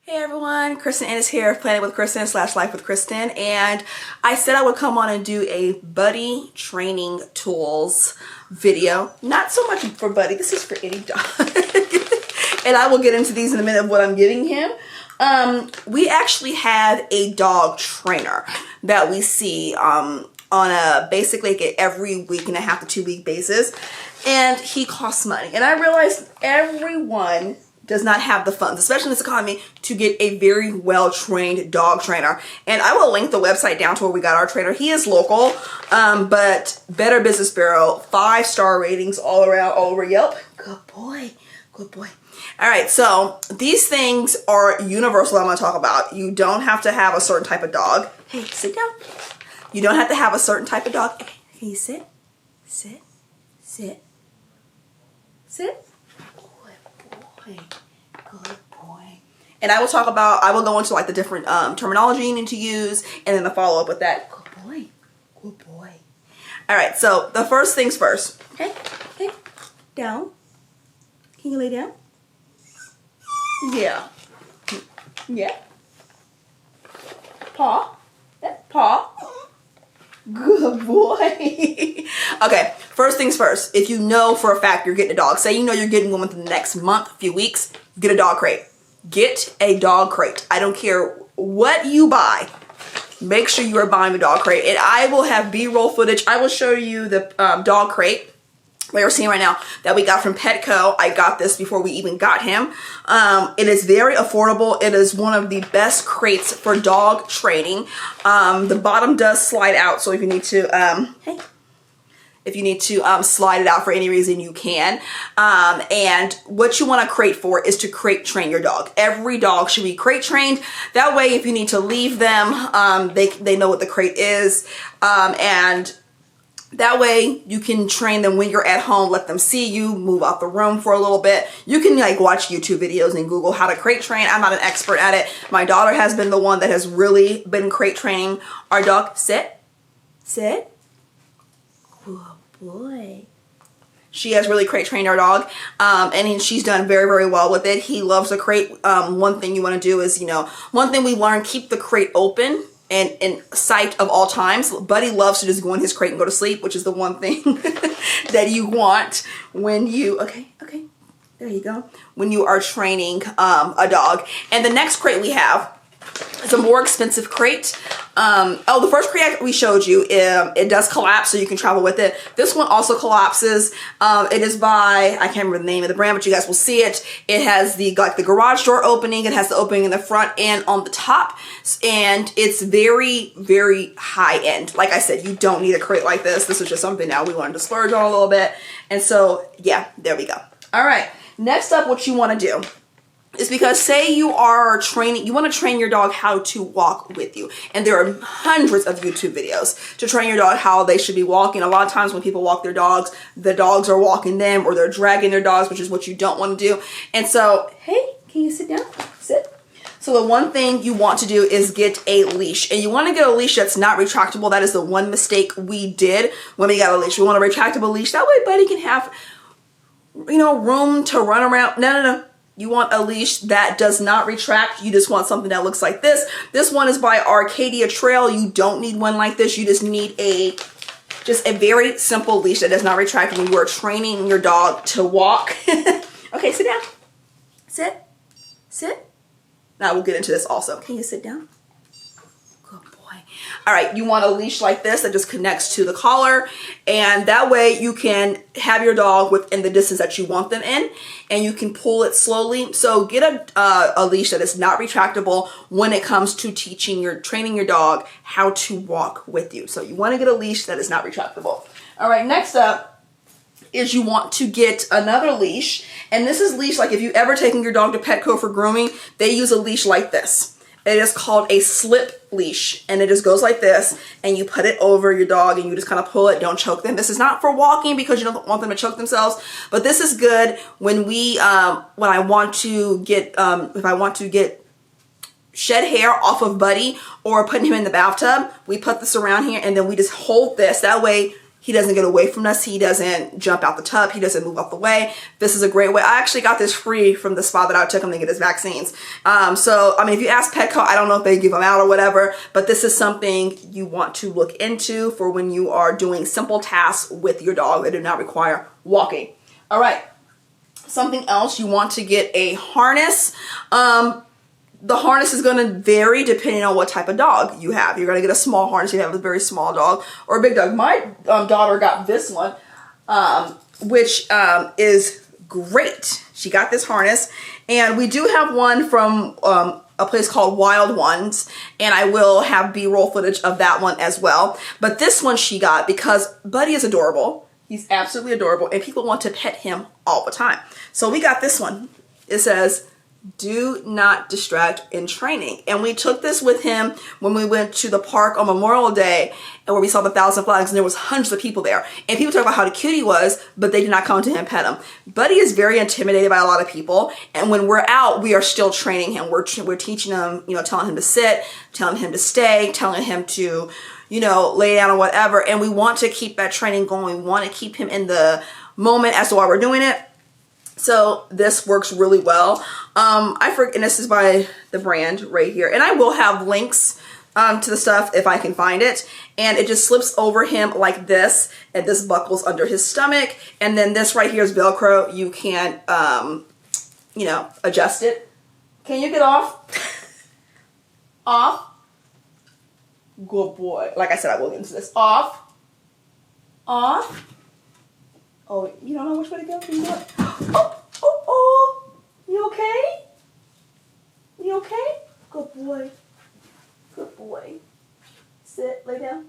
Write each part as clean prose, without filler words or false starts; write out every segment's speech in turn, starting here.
Hey everyone, Kristen Iness here, Planning with Kristen / Life with Kristen, and I said I would come on and do a buddy training tools video. Not so much for Buddy, this is for any dog. And I will get into these in a minute of what I'm giving him. We actually have a dog trainer that we see on a basically every week and a half to 2 week basis, and he costs money. And I realized everyone does not have the funds, especially in this economy, to get a very well-trained dog trainer. And I will link the website down to where we got our trainer. He is local, but Better Business Bureau, 5-star ratings all around, all over Yelp. Good boy, good boy. All right, so these things are universal. I'm gonna talk about. You don't have to have a certain type of dog. Hey, sit down. You don't have to have a certain type of dog. Okay, can you sit? Sit, sit, sit. Good boy. And I will talk about, I will go into like the different terminology you need to use, and then the follow up with that. Good boy. Good boy. All right, so the first things first. Okay, okay, down. Can you lay down? Yeah. Yeah. Paw. That paw. Good boy. Okay, first things first. If you know for a fact you're getting a dog, say you know you're getting one within the next month, few weeks, get a dog crate. Get a dog crate. I don't care what you buy. Make sure you are buying the dog crate. And I will have B-roll footage. I will show you the dog crate that you're seeing right now that we got from Petco. I got this before we even got him. It is very affordable. It is one of the best crates for dog training. The bottom does slide out, so if you need to, if you need to slide it out for any reason, you can. And what you want a crate for is to crate train your dog. Every dog should be crate trained. That way, if you need to leave them, they know what the crate is. And that way you can train them when you're at home, let them see you, move out the room for a little bit. You can like watch YouTube videos and Google how to crate train. I'm not an expert at it. My daughter has been the one that has really been crate training our dog. Sit, sit. Good boy. She has really crate trained our dog, and she's done very, very well with it. He loves the crate. One thing you want to do is, one thing we learned, keep the crate open and in sight of all times. Buddy loves to just go in his crate and go to sleep, which is the one thing that you want when you, okay, there you go, when you are training a dog. And the next crate we have is a more expensive crate. Oh, the first crate we showed you, it does collapse, so you can travel with it. This one also collapses. It is by, I can't remember the name of the brand, but you guys will see it. It has the garage door opening. It has the opening in the front and on the top, and it's very, very high end. Like I said, you don't need a crate like this. This is just something now we wanted to splurge on a little bit, and so yeah, there we go. All right, next up, what you want to do is, because say you are training, you want to train your dog how to walk with you. And there are hundreds of YouTube videos to train your dog how they should be walking. A lot of times when people walk their dogs, the dogs are walking them, or they're dragging their dogs, which is what you don't want to do. And so, hey, can you sit down? Sit. So the one thing you want to do is get a leash. And you want to get a leash that's not retractable. That is the one mistake we did when we got a leash. We want a retractable leash. That way Buddy can have, room to run around. No. You want a leash that does not retract. You just want something that looks like this. This one is by Arcadia Trail. You don't need one like this. You just need a very simple leash that does not retract when you are training your dog to walk. Okay, sit down. Sit. Sit. Now we'll get into this also. Can you sit down? Good boy. All right, you want a leash like this that just connects to the collar, and that way you can have your dog within the distance that you want them in, and you can pull it slowly. So get a leash that is not retractable when it comes to training your dog how to walk with you. So you want to get a leash that is not retractable. All right, next up is you want to get another leash, and this is leash like if you've ever taken your dog to Petco for grooming, they use a leash like this. It is called a slip leash, and it just goes like this, and you put it over your dog and you just kind of pull it. Don't choke them. This is not for walking because you don't want them to choke themselves, but this is good when when I want to get if I want to get shed hair off of Buddy or putting him in the bathtub. We put this around here, and then we just hold this. That way He doesn't get away from us. He doesn't jump out the tub. He doesn't move out the way. This is a great way. I actually got this free from the spa that I took him to get his vaccines. So, I mean, if you ask Petco, I don't know if they give them out or whatever, but this is something you want to look into for when you are doing simple tasks with your dog that do not require walking. All right. Something else, you want to get a harness. The harness is going to vary depending on what type of dog you have. You're going to get a small harness. You have a very small dog or a big dog. My daughter got this one, which is great. She got this harness, and we do have one from a place called Wild Ones, and I will have B-roll footage of that one as well. But this one she got because Buddy is adorable. He's absolutely adorable, and people want to pet him all the time. So we got this one. It says, "Do not distract in training." And we took this with him when we went to the park on Memorial Day, and where we saw the 1,000 flags, and there was hundreds of people there. And people talk about how cute he was, but they did not come to him and pet him. Buddy is very intimidated by a lot of people, and when we're out, we are still training him. We're teaching him, you know, telling him to sit, telling him to stay, telling him to, you know, lay down or whatever. And we want to keep that training going. We want to keep him in the moment as to why we're doing it. So this works really well. And this is by the brand right here. And I will have links to the stuff if I can find it. And it just slips over him like this. And this buckles under his stomach. And then this right here is Velcro. You can, you know, adjust it. Can you get off? Off. Good boy. Like I said, I will get into this. Off. Off. Oh, you don't know which way to go? Can you do it? Oh. You okay? You okay? Good boy. Good boy. Sit, lay down.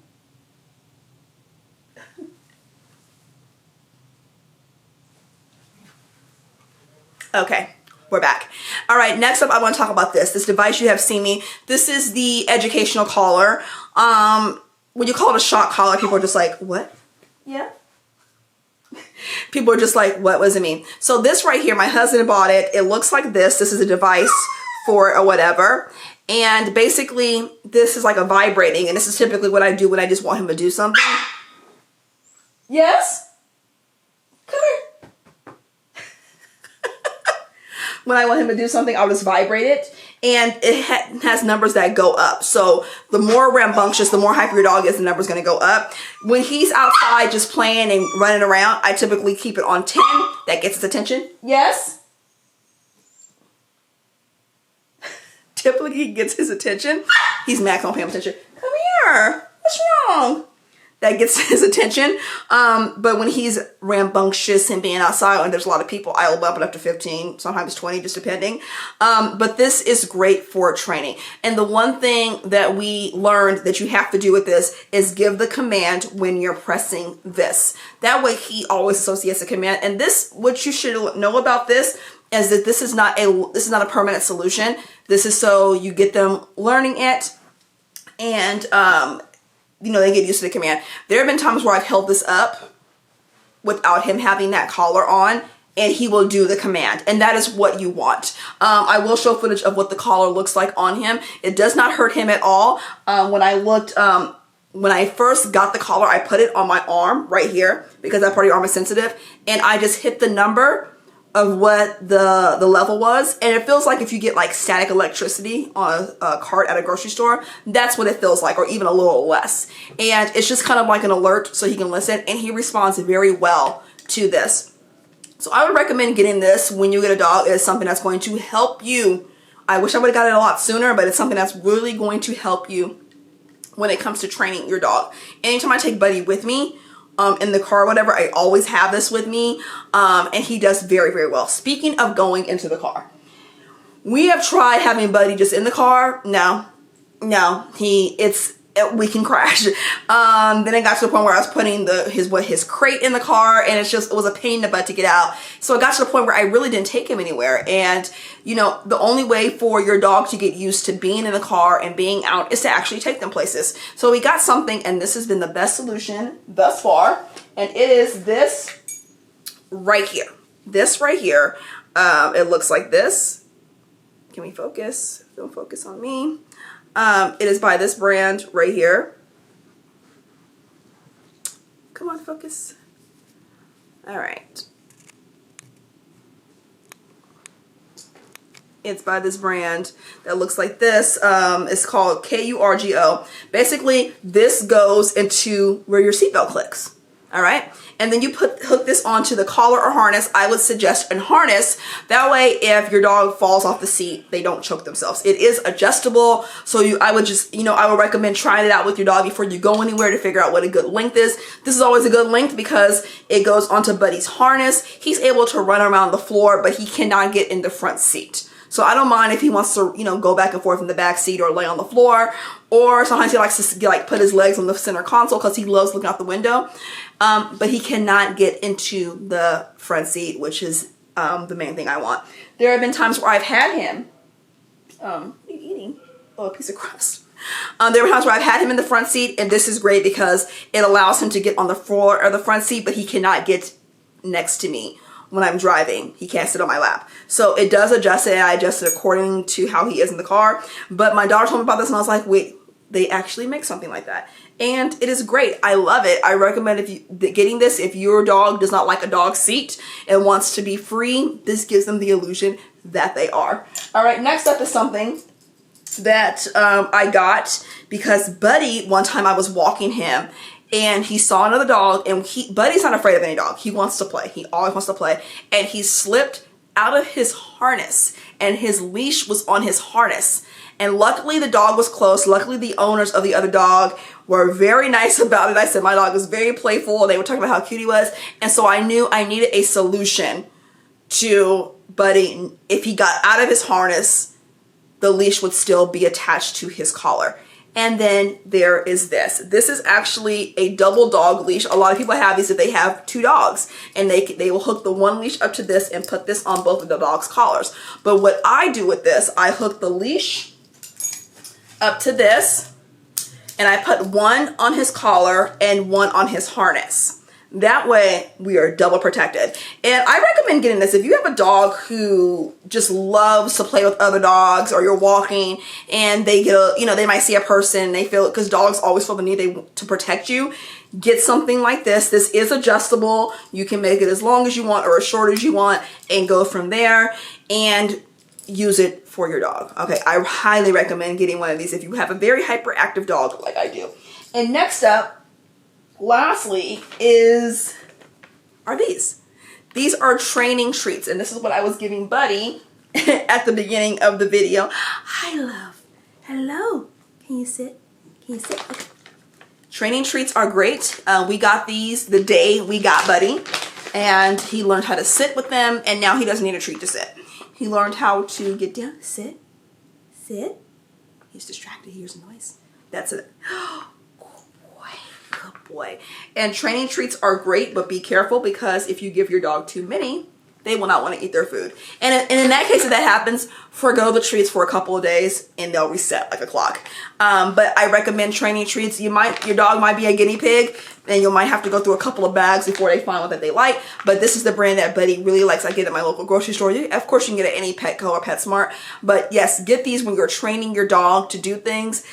Okay, we're back. All right, next up I want to talk about this device you have seen me. This is the educational collar. When you call it a shock collar, people are just like, what? Yeah. People are just like, what does it mean? So this right here, my husband bought it. It looks like this. This is a device for or whatever. And basically, this is like a vibrating. And this is typically what I do when I just want him to do something. Yes? Come here. When I want him to do something, I'll just vibrate it. And it has numbers that go up. So the more rambunctious, the more hyper your dog is, the number's going to go up. When he's outside just playing and running around, I typically keep it on 10. That gets his attention. Yes? Typically he gets his attention. He's mad 'cause I don't pay him attention. Come here. What's wrong? That gets his attention. But when he's rambunctious and being outside and there's a lot of people, I will bump it up to 15, sometimes 20, just depending. But this is great for training. And the one thing that we learned that you have to do with this is give the command when you're pressing this. That way he always associates the command. And this, what you should know about this is that this is not a permanent solution. This is so you get them learning it, and you know, they get used to the command. There have been times where I've held this up without him having that collar on, and he will do the command. And that is what you want. I will show footage of what the collar looks like on him. It does not hurt him at all. When I first got the collar, I put it on my arm right here because that part of your arm is sensitive. And I just hit the number of what the level was, and it feels like if you get like static electricity on a cart at a grocery store, that's what it feels like, or even a little less. And it's just kind of like an alert so he can listen, and he responds very well to this. So I would recommend getting this when you get a dog. It is something that's going to help you. I wish I would have got it a lot sooner, but it's something that's really going to help you when it comes to training your dog. Anytime I take Buddy with me, in the car or whatever, I always have this with me, and he does very, very well. Speaking of going into the car, we have tried having Buddy just in the car. No, we can crash. Then it got to the point where I was putting his crate in the car, and it was a pain in the butt to get out. So it got to the point where I really didn't take him anywhere. And you know, the only way for your dog to get used to being in the car and being out is to actually take them places. So we got something, and this has been the best solution thus far. And it is this right here. This right here. It looks like this. Can we focus? Don't focus on me. It is by this brand right here. Come on, focus. All right. It's by this brand that looks like this. It's called KURGO. Basically, this goes into where your seatbelt clicks. All right. And then you hook this onto the collar or harness. I would suggest a harness. That way, if your dog falls off the seat, they don't choke themselves. It is adjustable. So I would just, I would recommend trying it out with your dog before you go anywhere to figure out what a good length is. This is always a good length because it goes onto Buddy's harness. He's able to run around the floor, but he cannot get in the front seat. So I don't mind if he wants to, go back and forth in the back seat or lay on the floor, or sometimes he likes to put his legs on the center console because he loves looking out the window. But he cannot get into the front seat, which is the main thing I want. There have been times where I've had him, what are you eating? Oh, a piece of crust. There were times where I've had him in the front seat, and this is great because it allows him to get on the floor or the front seat, but he cannot get next to me. When I'm driving, he can't sit on my lap. So it does adjust it, and I adjust it according to how he is in the car. But my daughter told me about this, and I was like, wait, they actually make something like that. And it is great. I love it. I recommend getting this if your dog does not like a dog seat and wants to be free. This gives them the illusion that they are. All right, next up is something that I got because Buddy, one time I was walking him, and he saw another dog, and Buddy's not afraid of any dog. He wants to play. He always wants to play. And he slipped out of his harness, and his leash was on his harness. And luckily the dog was close. Luckily the owners of the other dog were very nice about it. I said my dog was very playful, and they were talking about how cute he was. And so I knew I needed a solution to Buddy. If he got out of his harness, the leash would still be attached to his collar. And then there is this. This is actually a double dog leash. A lot of people have these if they have two dogs, and they will hook the one leash up to this and put this on both of the dog's collars. But what I do with this, I hook the leash up to this, and I put one on his collar and one on his harness. That way we are double protected. And I recommend getting this if you have a dog who just loves to play with other dogs, or you're walking and they get they might see a person, they feel, because dogs always feel the need to protect you. Get something like this. This is adjustable. You can make it as long as you want or as short as you want and go from there and use it for your dog. Okay, I highly recommend getting one of these if you have a very hyperactive dog like I do. And next up, lastly, are these. These are training treats, and this is what I was giving Buddy at the beginning of the video. Hi, love. Hello. Can you sit? Can you sit? Okay. Training treats are great. We got these the day we got Buddy, and he learned how to sit with them, and now he doesn't need a treat to sit. He learned how to get down, sit, sit. He's distracted, he hears a noise. That's it. Good boy. And training treats are great, but be careful, because if you give your dog too many, they will not want to eat their food. And in that case, if that happens, forgo the treats for a couple of days and they'll reset like a clock. But I recommend training treats. Your dog might be a guinea pig, and you might have to go through a couple of bags before they find one that they like. But this is the brand that Buddy really likes. I get it at my local grocery store. Of course, you can get it at any Petco or PetSmart. But yes, get these when you're training your dog to do things.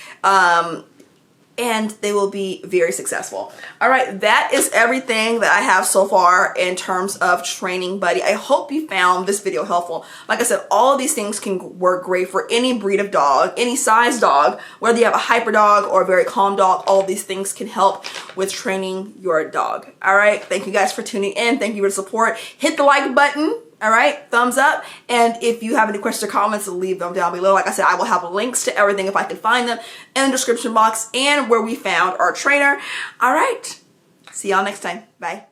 And they will be very successful. All right, that is everything that I have so far in terms of training Buddy. I hope you found this video helpful. Like I said, all of these things can work great for any breed of dog, any size dog, whether you have a hyper dog or a very calm dog. All of these things can help with training your dog. All right, thank you guys for tuning in. Thank you for the support. Hit the like button. All right, thumbs up. And if you have any questions or comments, leave them down below. Like I said, I will have links to everything if I can find them in the description box and where we found our trainer. All right, see y'all next time. Bye.